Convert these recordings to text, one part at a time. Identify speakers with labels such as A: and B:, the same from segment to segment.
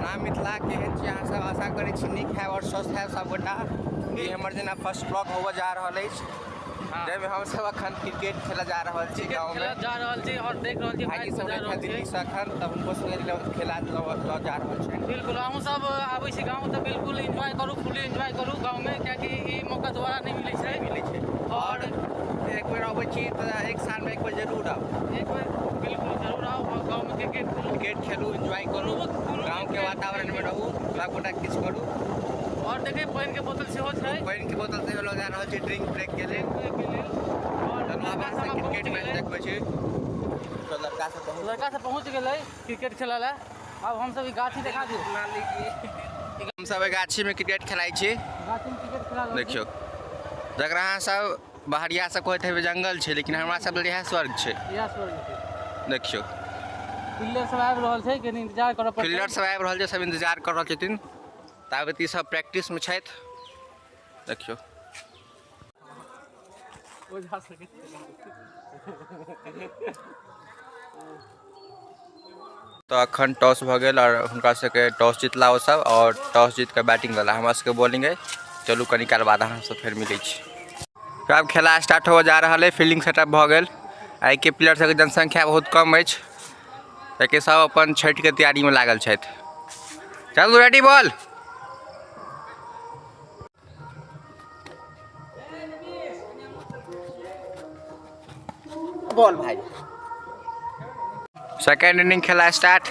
A: नाम मिथिला केहन छी अहाँ सब आशा करै छी नीक है और स्वस्थ है सब गोटा। ई हमर जेना फर्स्ट ब्लॉग होबऽ जा रहल अछि जाहिमे हम सब अखन क्रिकेट खेला जा रहल छी गाँव में
B: जा रहल छी और देख रहल छी
A: भाई सब एखन दिल्ली से अखन तब उनको संगे खेला जा रहल छै।
B: बिल्कुल अहूँ सब आबै छी गाँव तऽ बिल्कुल एंजॉय करू, फुली एंजॉय करू गाँव में, कियाकि ई मौका दोबारा नहीं मिलै छै और
A: एक बेर अबै छी तऽ एक साल में एक बेर जरूर आउ,
B: एक बेर बिल्कुल जरूर आओ और गाँव में
A: क्रिकेट खेलू, एंजॉय करू, गाँव के वातावरण में रहू, सब गोटा किछु करू।
B: और देखे पानि के बोतल सेहो छै,
A: पानि के बोतल सेहो लऽ जा रहल छी ड्रिंक ब्रेक के लेल। और लड़का सब क्रिकेट मैच देखबै छी तो लड़का सब
B: पहुँच गेलै क्रिकेट खेला ला। अब हम सब गाछी देखा दियो,
A: हम सब गाछी में क्रिकेट खेलाइ छी।
B: गाछी में क्रिकेट खेला
A: देखियो जकरा अहाँ सब बहरिया से कहैत हेबै जंगल छै, लेकिन हमरा सब लेल इएह स्वर्ग छै। देखियो
B: फील्डर सब आबि रहल छै, कनी इंतजार करऽ पड़तै।
A: फील्डर सब आबि रहल छै, सब इंतजार कर रहल छथिन ताबत ई सब प्रैक्टिस में छथि। देखियो तो अखन टॉस भ गेल और हुनका सबके टॉस जीतला ओ सब और टॉस जीत के बैटिंग देला, हमरा सबके बॉलिंग है। चलू कनी काल बाद अहाँ सब फेर मिलै छी। अब खेला स्टार्ट हो जा रहा है, फील्डिंग सेटअप भ गेल। आई के प्लेयर सबके जनसंख्या बहुत कम अछि, ताकि सब अपन छठि के तैयारी में लागल छथि। चलू रेडी बॉल। बॉल भाई सेकेंड इनिंग खेला स्टार्ट।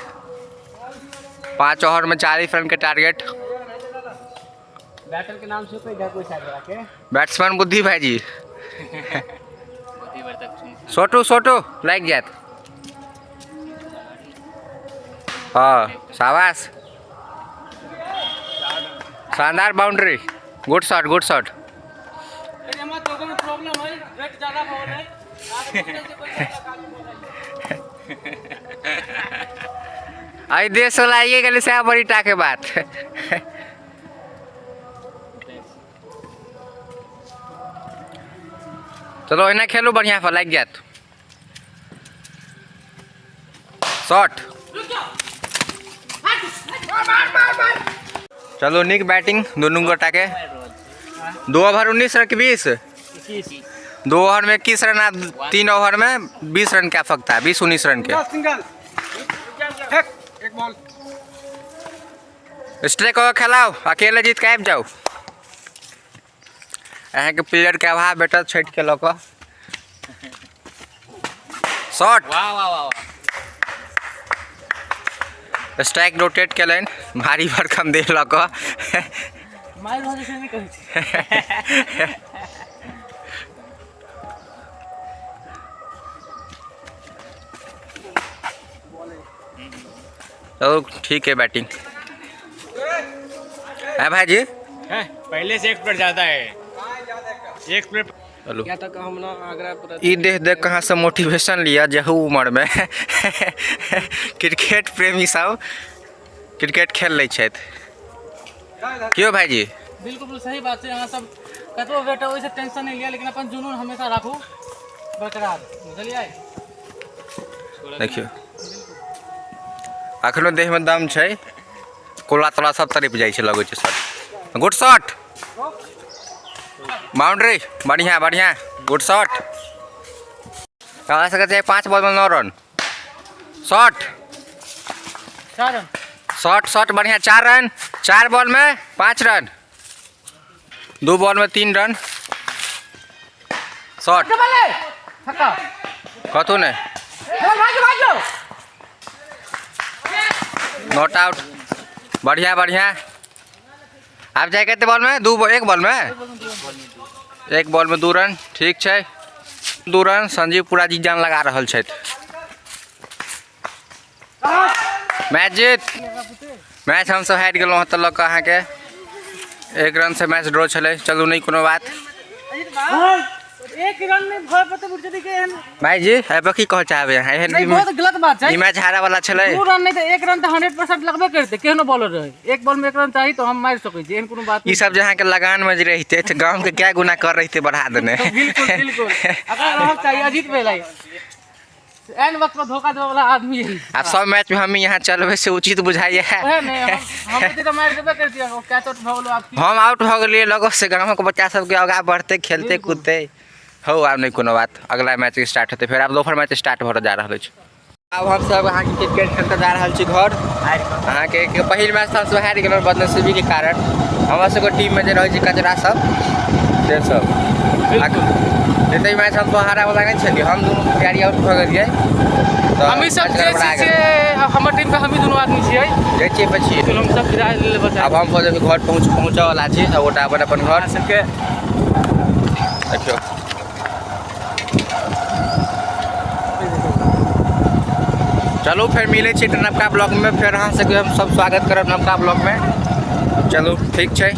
A: 5 ओवर में 40 रन के टारगेट।
B: बैटर के नाम से कोई शायद के
A: बैट्समैन बुद्धि भाई जी छोटू छोटू लग जात। हाँ शाबाश, शानदार boundary, good shot good shot. आई देश लाइए गले से बड़ी टाके बात। चलो इन्हें खेलो बढ़िया फल लग जात। शॉट चलो निक बैटिंग दोनों गोटा के। 2 ओवर 19 रन के 20, 2 ओवर में 21 रन, 3 ओवर में 20 रन क्या फक था, 20-19 रन के।
B: एक बॉल
A: स्ट्राइक होकर खेलाओ, अकेले जीत के आबि जाओ। अहाँ के प्लेयर के अभाव बेटा छठ के लक शॉट।
B: वाह वाह वाह,
A: स्ट्राइक रोटेट केलन, भारी भरकम दे लक।
B: माइल हो जैसे नहीं कहै छी।
A: तो ठीक है बैटिंग है भाई जी।
B: है पहले से 1 प्लेट ज्यादा है, 1 प्लेट।
A: चलो
B: क्या तक हम ना आगरा
A: ई देख कहाँ से मोटिवेशन लिया जहू उम्र में। क्रिकेट प्रेमी सब क्रिकेट खेल ले छथि। क्यों भाई जी?
B: बिल्कुल सही बात है। यहाँ सब कतबो बेटा वैसे टेंशन नहीं लिया, लेकिन अपन जुनून हमेशा राखू बरकरार, बुझलिए।
A: देखियो अखनो देह में दम छै, कोला तोला सब तरफ जाइ छै लगै छै शॉट। गुड शॉट, बाउंड्री बढ़िया बढ़िया, गुड शॉट। कहा सकते हैं 5 बॉल में 9 run. Shot
B: 4 run,
A: shot shot बढ़िया, 4 रन, 4 बॉल में 5 रन, 2 बॉल में 3 रन। शॉट कथू ने नॉट आउट, बढ़िया बढ़िया। आप जाए कहते बॉल में 1 बॉल में 1 बॉल में 2 रन, ठीक है 2 रन। संजीव पूरा जी जान लगा रहल छथि। मैच जीत, मैच हम सब हारि गेलहुँ तऽ लऽ कऽ अहाँके 1 रन से मैच ड्रॉ छलै। चलू नहीं कोनो बात।
B: 1 रन में भय पते बुझ जदी के
A: भाई जी अब की कह चाहबे हैं? एहन
B: बहुत गलत बात है।
A: ई मैच हारा वाला छलै।
B: 2 रन नहीं तो 1 रन तो 100% लगबे करते, केहनो बॉलर रहे। 1 बॉल में 1 रन चाहिए तो हम मार सकै छी, एहन कोनो बात नहीं।
A: ई सब जहाँ के लगान में रहते तो गांव के क्या गुना कर रही थे बढ़ा देने।
B: बिल्कुल बिल्कुल, अगर हम चाहिए अजीत बेलाई एन वक्त पर धोखा देवे वाला आदमी है।
A: अब सब मैच में हम यहाँ चलबे से उचित बुझाइए।
B: ओहे नहीं हम तो मार देबे करती है क्या चोट भगलो आपकी।
A: हम आउट हो गए लगो से गाँव के बच्चा सबके आगे बढ़ते खेलते कूदते हो। आब नहीं कोनो बात, अगला मैच स्टार्ट होते फिर आब दोपहर मैच स्टार्ट हो जा रहा है। अब हम सब अहाँ के क्रिकेट खेलते जा रहा छी घर। अहाँ के पहिल मैच हम सब हारि गेल बदनसीबी के कारण। हमरा सबके टीम में जे रहे कचरा सब से सब एते मैच हम हारा वाला नहीं छलिए, हम दोनों खिलाड़ी आउट हो गए। तो
B: हम सब जे छी हमर टीम के हम ही दोनों आदमी छियै
A: जे छी पछी
B: हम सब गिरा ले बचा।
A: अब हम घर पहुँचे वाला छी, सब गोटा अपन घर सबके देखियो। चलो फिर मिले छी नवका ब्लॉग में, फिर अहाँ सबके हम सब स्वागत करब नवका ब्लॉग में। चलो ठीक छै।